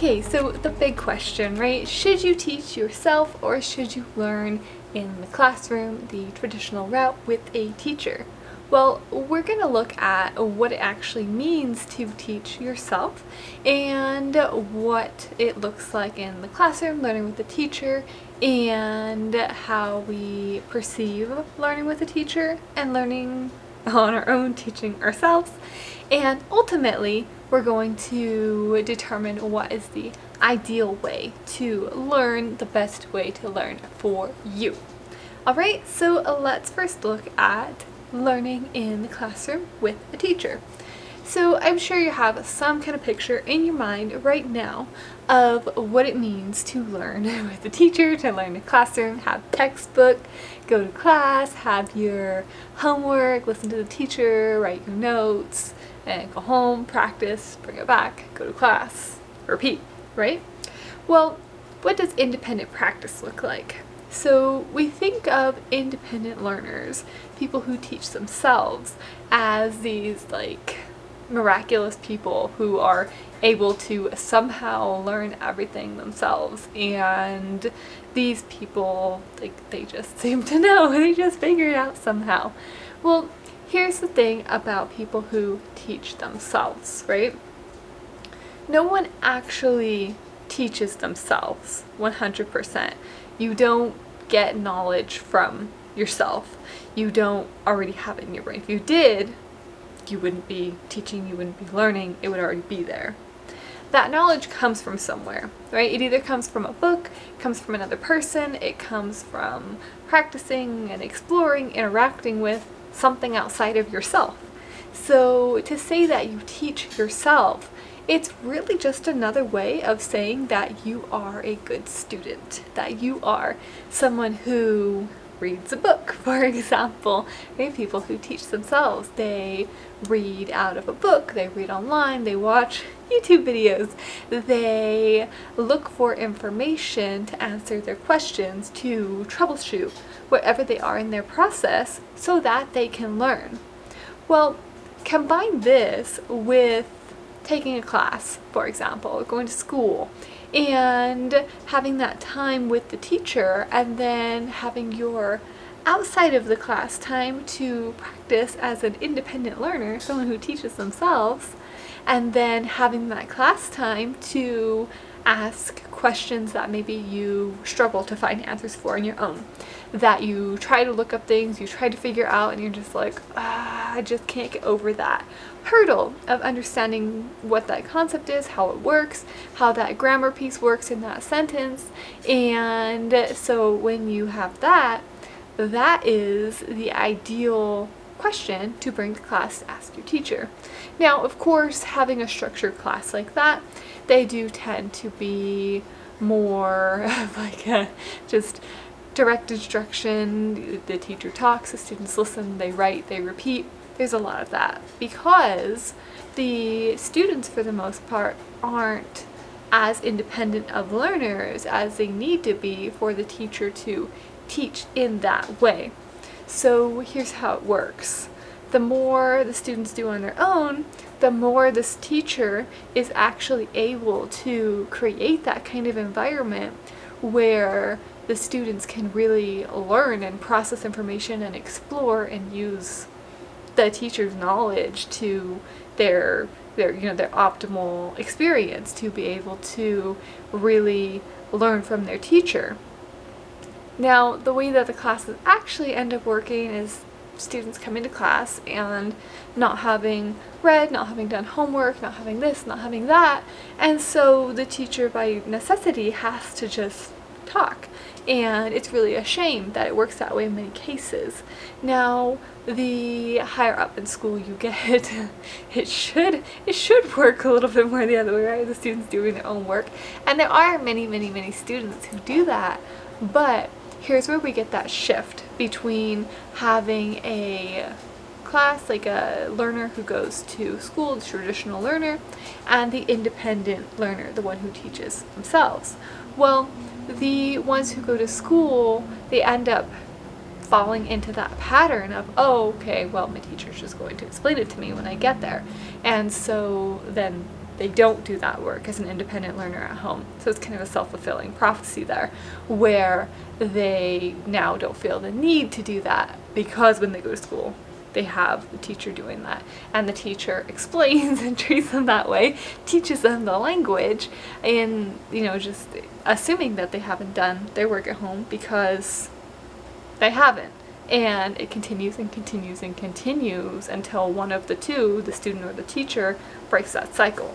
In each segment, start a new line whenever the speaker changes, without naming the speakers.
Okay, so the big question, right? Should you teach yourself or should you learn in the classroom, the traditional route, with a teacher? Well, we're going to look at what it actually means to teach yourself and what it looks like in the classroom, learning with a teacher, and how we perceive learning with a teacher and learning on our own, teaching ourselves. And ultimately, we're going to determine what is the ideal way to learn, the best way to learn for you. Alright, so let's first look at learning in the classroom with a teacher. So I'm sure you have some kind of picture in your mind right now of what it means to learn with a teacher, to learn in a classroom, have textbook, go to class, have your homework, listen to the teacher, write your notes, and go home, practice, bring it back, go to class, repeat, right? Well, what does independent practice look like? So we think of independent learners, people who teach themselves, as these miraculous people who are able to somehow learn everything themselves, and these people, they just seem to know, they just figure it out somehow. Well, here's the thing about people who teach themselves, right? No one actually teaches themselves 100%. You don't get knowledge from yourself. You don't already have it in your brain. If you did, you wouldn't be teaching, you wouldn't be learning, it would already be there. That knowledge comes from somewhere, right? It either comes from a book, it comes from another person, it comes from practicing and exploring, interacting with something outside of yourself. So to say that you teach yourself, it's really just another way of saying that you are a good student, that you are someone who reads a book, for example. Right? People who teach themselves, they read out of a book, they read online, they watch YouTube videos, they look for information to answer their questions, to troubleshoot wherever they are in their process so that they can learn. Well, combine this with taking a class, for example, going to school, and having that time with the teacher, and then having your outside of the class time to practice as an independent learner, someone who teaches themselves, and then having that class time to ask questions that maybe you struggle to find answers for on your own, that you try to look up things, you try to figure out, and you're just like, I just can't get over that hurdle of understanding what that concept is, how it works, how that grammar piece works in that sentence. And so when you have that, that is the ideal question to bring to class to ask your teacher. Now, of course, having a structured class like that, they do tend to be more of just direct instruction. The teacher talks, the students listen, they write, they repeat. There's a lot of that because the students, for the most part, aren't as independent of learners as they need to be for the teacher to teach in that way. So here's how it works. The more the students do on their own, the more this teacher is actually able to create that kind of environment where the students can really learn and process information and explore and use the teacher's knowledge to their optimal experience, to be able to really learn from their teacher. Now, the way that the classes actually end up working is students come into class and not having read, not having done homework, not having this, not having that, and so the teacher by necessity has to just talk. And it's really a shame that it works that way in many cases. Now, the higher up in school you get, it should work a little bit more the other way, right? The students doing their own work. And there are many students who do that. But here's where we get that shift between having a class, like a learner who goes to school, the traditional learner, and the independent learner, the one who teaches themselves. Well, the ones who go to school, they end up falling into that pattern of, oh, okay, well, my teacher's just going to explain it to me when I get there. And so then they don't do that work as an independent learner at home. So it's kind of a self-fulfilling prophecy there, where they now don't feel the need to do that because when they go to school, they have the teacher doing that, and the teacher explains and treats them that way, teaches them the language, and just assuming that they haven't done their work at home because they haven't. And it continues and continues and continues until one of the two, the student or the teacher, breaks that cycle.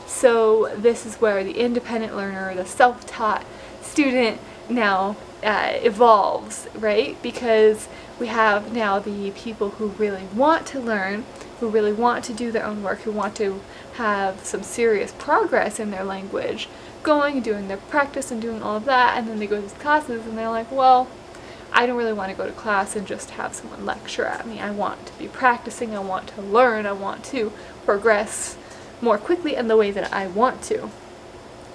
So this is where the independent learner, the self-taught student now evolves, right? Because we have now the people who really want to learn, who really want to do their own work, who want to have some serious progress in their language, going and doing their practice and doing all of that, and then they go to these classes and they're like, well, I don't really want to go to class and just have someone lecture at me. I want to be practicing, I want to learn, I want to progress more quickly in the way that I want to.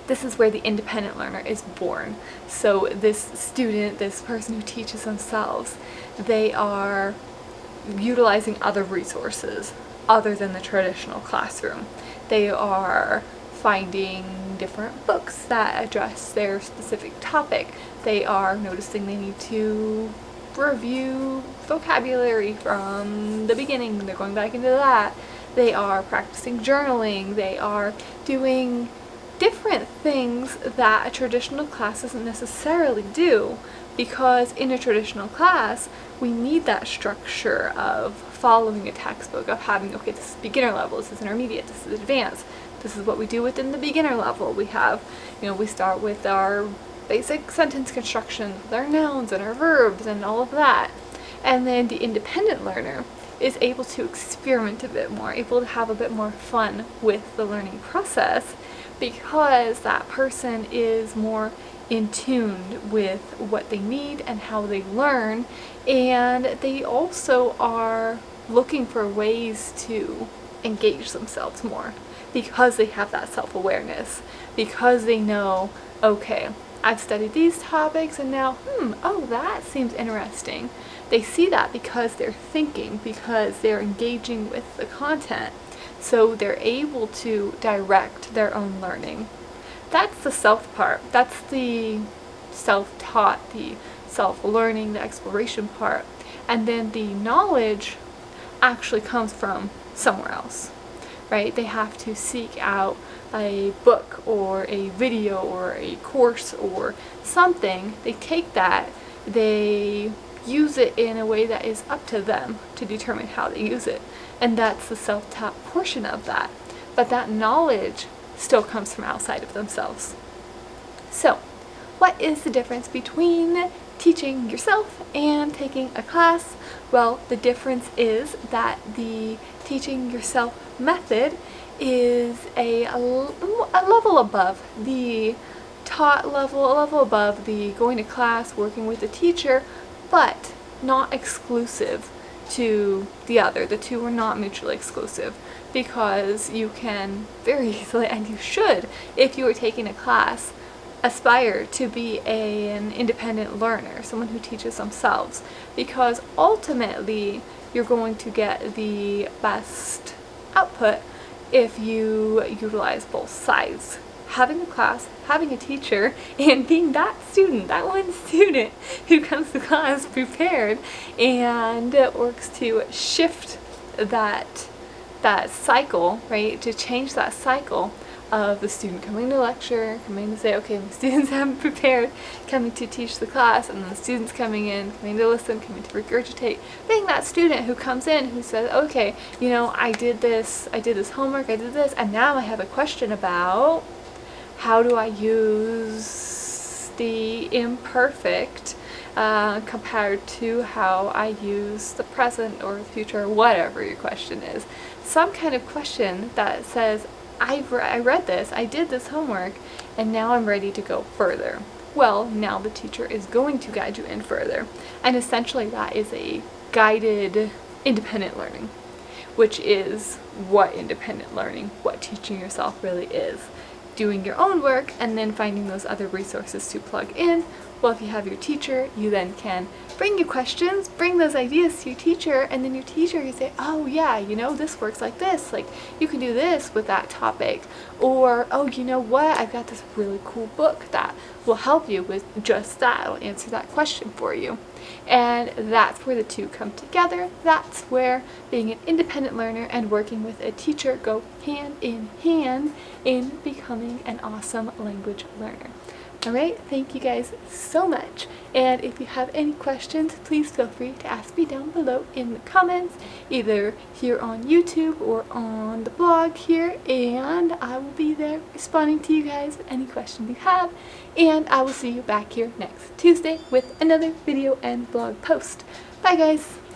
This is where the independent learner is born. So this student, this person who teaches themselves, they are utilizing other resources other than the traditional classroom. They are finding different books that address their specific topic. They are noticing they need to review vocabulary from the beginning. They're going back into that. They are practicing journaling. They are doing different things that a traditional class doesn't necessarily do, because in a traditional class we need that structure of following a textbook, of having, okay, this is beginner level, this is intermediate, this is advanced, this is what we do within the beginner level. We have, we start with our basic sentence construction, with our nouns and our verbs and all of that. And then the independent learner is able to experiment a bit more, able to have a bit more fun with the learning process, because that person is more in tune with what they need and how they learn, and they also are looking for ways to engage themselves more because they have that self-awareness, because they know, okay, I've studied these topics and now, oh, that seems interesting. They see that because they're thinking, because they're engaging with the content. So they're able to direct their own learning. That's the self part. That's the self-taught, the self-learning, the exploration part. And then the knowledge actually comes from somewhere else, right? They have to seek out a book or a video or a course or something. They take that, they use it in a way that is up to them to determine how they use it. And that's the self-taught portion of that. But that knowledge still comes from outside of themselves. So, what is the difference between teaching yourself and taking a class? Well, the difference is that the teaching yourself method is a level above the taught level, a level above the going to class, working with a teacher, but not exclusive to the other. The two are not mutually exclusive, because you can very easily, and you should, if you are taking a class, aspire to be an independent learner, someone who teaches themselves, because ultimately you're going to get the best output if you utilize both sides. Having a class, having a teacher, and being that student, that one student who comes to class prepared and works to shift that cycle, right? To change that cycle of the student coming to lecture, coming to say, okay, the students haven't prepared, coming to teach the class, and then the students coming in, coming to listen, coming to regurgitate. Being that student who comes in, who says, okay, I did this homework, I did this, and now I have a question about how do I use the imperfect compared to how I use the present or the future, or whatever your question is. Some kind of question that says, I read this, I did this homework, and now I'm ready to go further. Well, now the teacher is going to guide you in further. And essentially that is a guided independent learning, which is what independent learning, what teaching yourself really is. Doing your own work and then finding those other resources to plug in Well, if you have your teacher, you then can bring your questions, bring those ideas to your teacher, and then your teacher can say, oh yeah, you know, this works like this, like you can do this with that topic, or oh, you know what, I've got this really cool book that will help you with just that, it'll answer that question for you. And that's where the two come together. That's where being an independent learner and working with a teacher go hand in hand in becoming an awesome language learner. Alright, thank you guys so much, and if you have any questions, please feel free to ask me down below in the comments, either here on YouTube or on the blog here, and I will be there responding to you guys with any questions you have, and I will see you back here next Tuesday with another video and blog post. Bye guys!